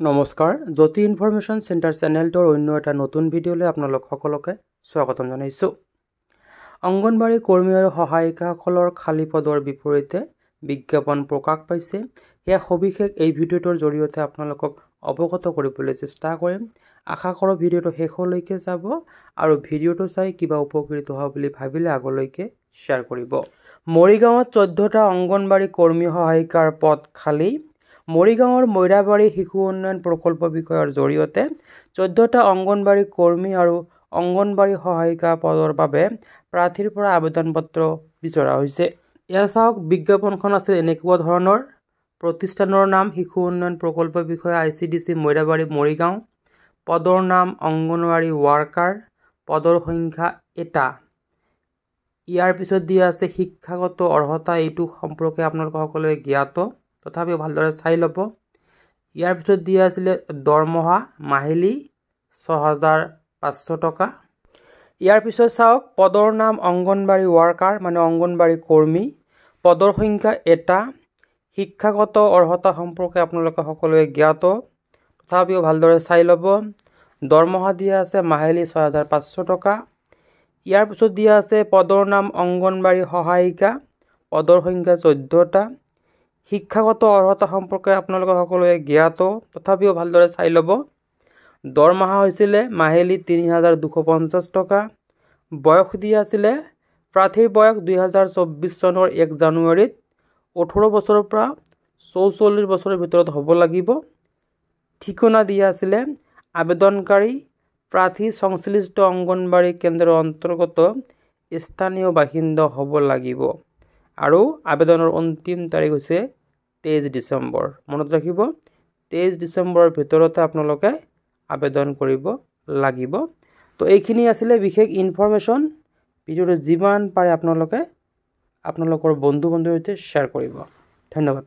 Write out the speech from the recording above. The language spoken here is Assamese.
নমস্কাৰ জ্যোতি ইনফৰমেশ্যন চেণ্টাৰ চেনেলটোৰ অন্য এটা নতুন ভিডিঅ'লৈ আপোনালোক সকলোকে স্বাগতম জনাইছোঁ। অংগনবাড়ী কৰ্মী আৰু সহায়িকাসকলৰ খালী পদৰ বিপৰীতে বিজ্ঞাপন প্ৰকাশ পাইছে। সেয়া সবিশেষ এই ভিডিঅ'টোৰ জৰিয়তে আপোনালোকক অৱগত কৰিবলৈ চেষ্টা কৰিম। আশা কৰোঁ ভিডিঅ'টো শেষলৈকে যাব আৰু ভিডিঅ'টো চাই কিবা উপকৃত হোৱা বুলি ভাবিলে আগলৈকে শ্বেয়াৰ কৰিব। মৰিগাঁৱত 14টা অংগনবাড়ী কৰ্মী সহায়িকাৰ পদ খালী। মৰিগাঁৱৰ মৈৰাবাৰী শিশু উন্নয়ন প্ৰকল্প বিষয়ৰ জৰিয়তে 14টা অংগনবাড়ী কৰ্মী আৰু অংগনবাড়ী সহায়িকা পদৰ বাবে প্ৰাৰ্থীৰ পৰা আবেদন পত্ৰ বিচৰা হৈছে। এয়া চাওক, বিজ্ঞাপনখন আছিল এনেকুৱা ধৰণৰ। প্ৰতিষ্ঠানৰ নাম শিশু উন্নয়ন প্ৰকল্প বিষয়া ICDC মৈৰাবাৰী মৰিগাঁও। পদৰ নাম অংগনবাড়ী ৱাৰ্কাৰ। পদৰ সংখ্যা এটা। ইয়াৰ পিছত দিয়া আছে শিক্ষাগত অৰ্হতা। এইটো সম্পৰ্কে আপোনালোক সকলোৱে জ্ঞাত, তথাপিও ভালদৰে চাই ল'ব। ইয়াৰ পিছত দিয়া আছিলে দৰমহা মাহিলী 6,500 টকা। ইয়াৰ পিছত চাওক, পদৰ নাম অংগনবাড়ী ৱাৰ্কাৰ মানে অংগনবাড়ী কৰ্মী। পদৰ সংখ্যা এটা। শিক্ষাগত অৰ্হতা সম্পৰ্কে আপোনালোকে সকলোৱে জ্ঞাত, তথাপিও ভালদৰে চাই ল'ব। দৰমহা দিয়া আছে মাহিলী 6,500 টকা। ইয়াৰ পিছত দিয়া আছে পদৰ নাম অংগনবাড়ী সহায়িকা। পদৰ সংখ্যা 14টা। শিক্ষাগত অৰ্হতা সম্পৰ্কে আপোনালোকে সকলোৱে জ্ঞাত, তথাপিও ভালদৰে চাই ল'ব। দৰমহা হৈছিলে মাহিলী 3,250 টকা। বয়স দিয়া আছিলে, প্ৰাৰ্থীৰ বয়স 2024 চনৰ 1 জানুৱাৰীত 18 বছৰৰ পৰা 44 বছৰৰ ভিতৰত হ'ব লাগিব। ঠিকনা দিয়া আছিলে আবেদনকাৰী প্ৰাৰ্থী সংশ্লিষ্ট অংগনবাড়ী কেন্দ্ৰৰ অন্তৰ্গত স্থানীয় বাসিন্দা হ'ব লাগিব আৰু আবেদনৰ অন্তিম তাৰিখ হৈছে 23 ডিচেম্বৰ। মনত ৰাখিব, 23 ডিচেম্বৰৰ ভিতৰতে আপোনালোকে আবেদন কৰিব লাগিব। তো এইখিনি আছিলে বিশেষ ইনফৰমেশ্যন। ভিডিঅ'টো যিমান পাৰে আপোনালোকে আপোনালোকৰ বন্ধু বান্ধৱীৰ সৈতে শ্বেয়াৰ কৰিব। ধন্যবাদ।